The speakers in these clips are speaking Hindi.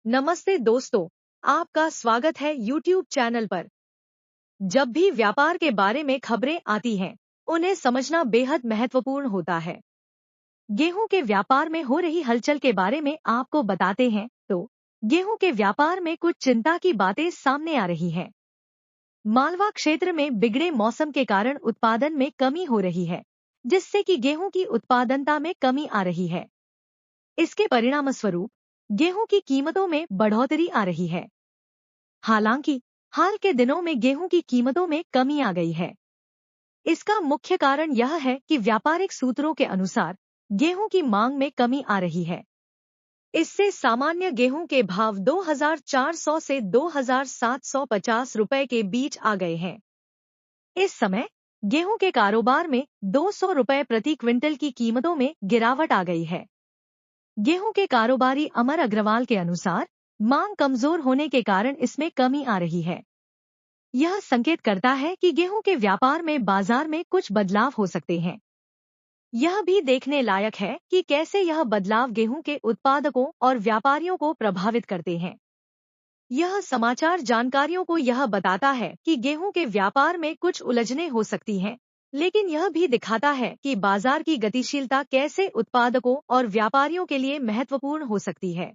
नमस्ते दोस्तों, आपका स्वागत है YouTube चैनल पर। जब भी व्यापार के बारे में खबरें आती हैं, उन्हें समझना बेहद महत्वपूर्ण होता है। गेहूं के व्यापार में हो रही हलचल के बारे में आपको बताते हैं, तो गेहूं के व्यापार में कुछ चिंता की बातें सामने आ रही हैं। मालवा क्षेत्र में बिगड़े मौसम के कारण उत्पादन में कमी हो रही है, जिससे कि गेहूं की उत्पादनता में कमी आ रही है। इसके परिणामस्वरूप गेहूं की कीमतों में बढ़ोतरी आ रही है। हालांकि हाल के दिनों में गेहूं की कीमतों में कमी आ गई है। इसका मुख्य कारण यह है कि व्यापारिक सूत्रों के अनुसार गेहूं की मांग में कमी आ रही है। इससे सामान्य गेहूं के भाव 2,400 से 2,750 रुपए के बीच आ गए हैं। इस समय गेहूं के कारोबार में 200 रुपए प्रति क्विंटल की कीमतों में गिरावट आ गई है। गेहूं के कारोबारी अमर अग्रवाल के अनुसार मांग कमजोर होने के कारण इसमें कमी आ रही है। यह संकेत करता है कि गेहूं के व्यापार में बाजार में कुछ बदलाव हो सकते हैं। यह भी देखने लायक है कि कैसे यह बदलाव गेहूं के उत्पादकों और व्यापारियों को प्रभावित करते हैं। यह समाचार जानकारियों को यह बताता है कि गेहूं के व्यापार में कुछ उलझनें हो सकती हैं, लेकिन यह भी दिखाता है कि बाजार की गतिशीलता कैसे उत्पादकों और व्यापारियों के लिए महत्वपूर्ण हो सकती है।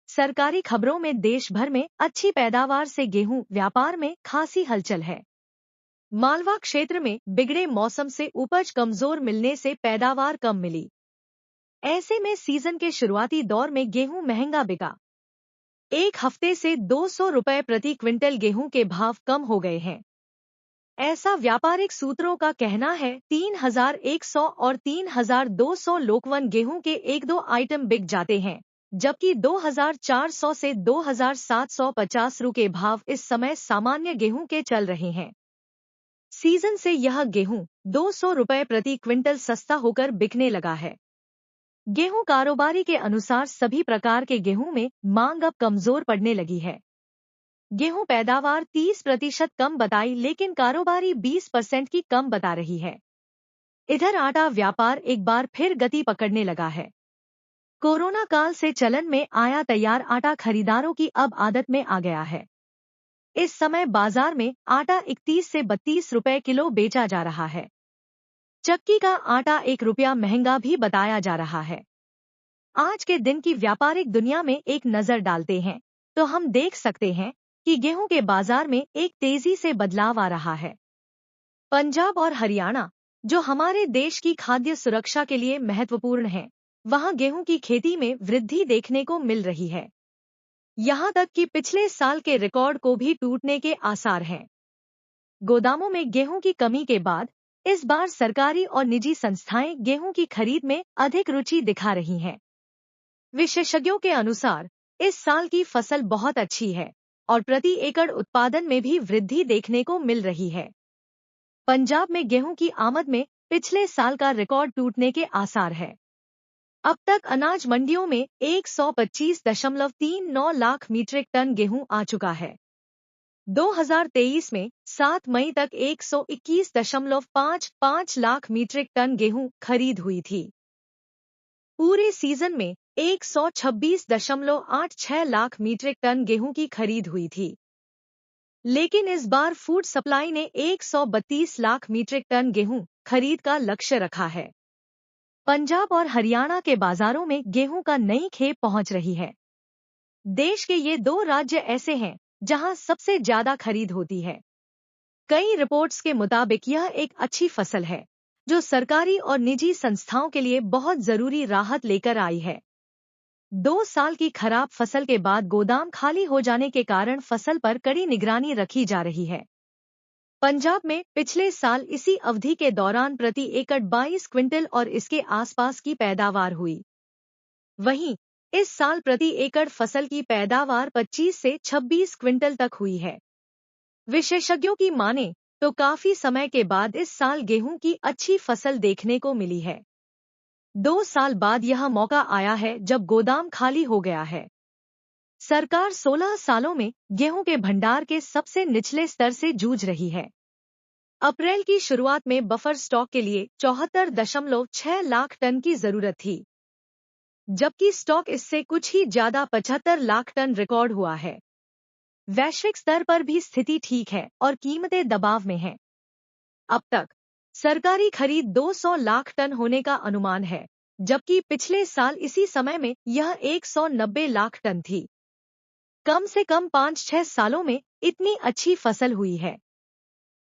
सरकारी खबरों में देश भर में अच्छी पैदावार से गेहूं व्यापार में खासी हलचल है। मालवा क्षेत्र में बिगड़े मौसम से उपज कमजोर मिलने से पैदावार कम मिली। ऐसे में सीजन के शुरुआती दौर में गेहूं महंगा बिका। एक हफ्ते से 200 रुपए प्रति क्विंटल गेहूं के भाव कम हो गए हैं। ऐसा व्यापारिक सूत्रों का कहना है। 3,100 और 3,200 लोकवन गेहूं के एक दो आइटम बिक जाते हैं, जबकि 2,400 से 2,750 रु के भाव इस समय सामान्य गेहूं के चल रहे हैं। सीजन से यह गेहूं 200 रुपए प्रति क्विंटल सस्ता होकर बिकने लगा है। गेहूं कारोबारी के अनुसार सभी प्रकार के गेहूं में मांग अब कमजोर पड़ने लगी है। गेहूं पैदावार 30% कम बताई, लेकिन कारोबारी 20% की कम बता रही है। इधर आटा व्यापार एक बार फिर गति पकड़ने लगा है। कोरोना काल से चलन में आया तैयार आटा खरीदारों की अब आदत में आ गया है। इस समय बाजार में आटा 31 से 32 रुपए किलो बेचा जा रहा है। चक्की का आटा 1 रुपया महंगा भी बताया जा रहा है। आज के दिन की व्यापारिक दुनिया में एक नजर डालते हैं, तो हम देख सकते हैं कि गेहूं के बाजार में एक तेजी से बदलाव आ रहा है। पंजाब और हरियाणा, जो हमारे देश की खाद्य सुरक्षा के लिए महत्वपूर्ण है, वहां गेहूं की खेती में वृद्धि देखने को मिल रही है। यहां तक कि पिछले साल के रिकॉर्ड को भी टूटने के आसार हैं। गोदामों में गेहूं की कमी के बाद इस बार सरकारी और निजी संस्थाएं गेहूं की खरीद में अधिक रुचि दिखा रही हैं। विशेषज्ञों के अनुसार इस साल की फसल बहुत अच्छी है और प्रति एकड़ उत्पादन में भी वृद्धि देखने को मिल रही है। पंजाब में गेहूं की आमद में पिछले साल का रिकॉर्ड टूटने के आसार है। अब तक अनाज मंडियों में 125.39 लाख मीट्रिक टन गेहूं आ चुका है। 2023 में 7 मई तक 121.55 लाख मीट्रिक टन गेहूं खरीद हुई थी। पूरे सीजन में 126.86 लाख मीट्रिक टन गेहूं की खरीद हुई थी। लेकिन इस बार फूड सप्लाई ने 132 लाख मीट्रिक टन गेहूं खरीद का लक्ष्य रखा है। पंजाब और हरियाणा के बाजारों में गेहूं का नई खेप पहुंच रही है। देश के ये दो राज्य ऐसे हैं जहां सबसे ज्यादा खरीद होती है। कई रिपोर्ट्स के मुताबिक यह एक अच्छी फसल है, जो सरकारी और निजी संस्थाओं के लिए बहुत जरूरी राहत लेकर आई है। 2 साल की खराब फसल के बाद गोदाम खाली हो जाने के कारण फसल पर कड़ी निगरानी रखी जा रही है। पंजाब में पिछले साल इसी अवधि के दौरान प्रति एकड़ 22 क्विंटल और इसके आसपास की पैदावार हुई। वहीं इस साल प्रति एकड़ फसल की पैदावार 25 से 26 क्विंटल तक हुई है। विशेषज्ञों की माने तो काफी समय के बाद इस साल गेहूं की अच्छी फसल देखने को मिली है। 2 साल बाद यह मौका आया है जब गोदाम खाली हो गया है। सरकार 16 सालों में गेहूं के भंडार के सबसे निचले स्तर से जूझ रही है। अप्रैल की शुरुआत में बफर स्टॉक के लिए 74.6 लाख टन की जरूरत थी। जबकि स्टॉक इससे कुछ ही ज्यादा 75 लाख टन रिकॉर्ड हुआ है। वैश्विक स्तर पर भी स्थिति ठीक है और कीमतें दबाव में हैं। अब तक सरकारी खरीद 200 लाख टन होने का अनुमान है, जबकि पिछले साल इसी समय में यह 190 लाख टन थी। कम से कम 5-6 सालों में इतनी अच्छी फसल हुई है।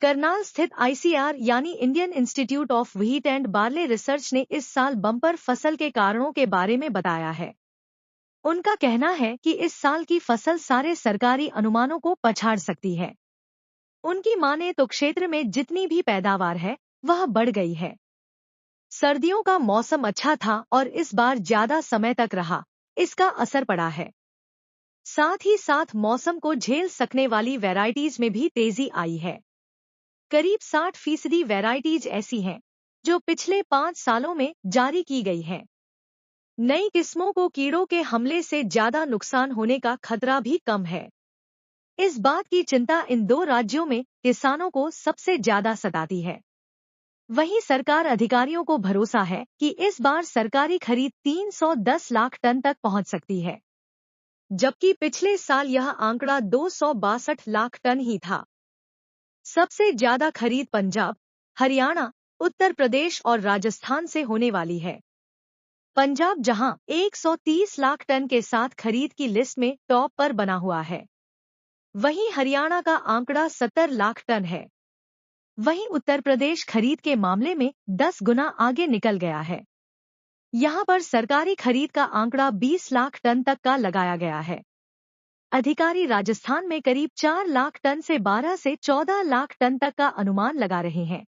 करनाल स्थित आईसीआर यानी Indian institute of wheat and barley research ने इस साल बम्पर फसल के कारणों के बारे में बताया है। उनका कहना है कि इस साल की फसल सारे सरकारी अनुमानों को पछाड़ सकती है। उनकी माने तो क्षेत्र में जितनी भी पैदावार है वह बढ़ गई है। सर्दियों का मौसम अच्छा था और इस बार ज्यादा समय तक रहा, इसका असर पड़ा है। साथ ही साथ मौसम को झेल सकने वाली वैरायटीज में भी तेजी आई है। करीब 60% वैरायटीज ऐसी हैं जो पिछले 5 सालों में जारी की गई हैं। नई किस्मों को कीड़ों के हमले से ज्यादा नुकसान होने का खतरा भी कम है। इस बात की चिंता इन 2 राज्यों में किसानों को सबसे ज्यादा सताती है। वहीं सरकार अधिकारियों को भरोसा है कि इस बार सरकारी खरीद 310 लाख टन तक पहुंच सकती है, जबकि पिछले साल यह आंकड़ा 262 लाख टन ही था। सबसे ज्यादा खरीद पंजाब, हरियाणा, उत्तर प्रदेश और राजस्थान से होने वाली है। पंजाब जहां 130 लाख टन के साथ खरीद की लिस्ट में टॉप पर बना हुआ है, वहीं हरियाणा का आंकड़ा 70 लाख टन है। वहीं उत्तर प्रदेश खरीद के मामले में 10 गुना आगे निकल गया है। यहां पर सरकारी खरीद का आंकड़ा 20 लाख टन तक का लगाया गया है। अधिकारी राजस्थान में करीब 4 लाख टन से 12 से 14 लाख टन तक का अनुमान लगा रहे हैं।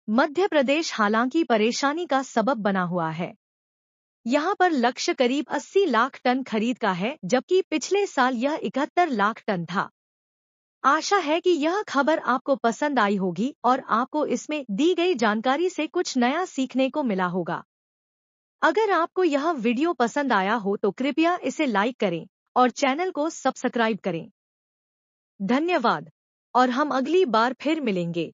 मध्य प्रदेश हालांकि परेशानी का सबब बना हुआ है। यहां पर लक्ष्य करीब 80 लाख टन खरीद का है, जबकि पिछले साल यह 71 लाख टन था। आशा है कि यह खबर आपको पसंद आई होगी और आपको इसमें दी गई जानकारी से कुछ नया सीखने को मिला होगा। अगर आपको यह वीडियो पसंद आया हो तो कृपया इसे लाइक करें और चैनल को सब्सक्राइब करें। धन्यवाद और हम अगली बार फिर मिलेंगे।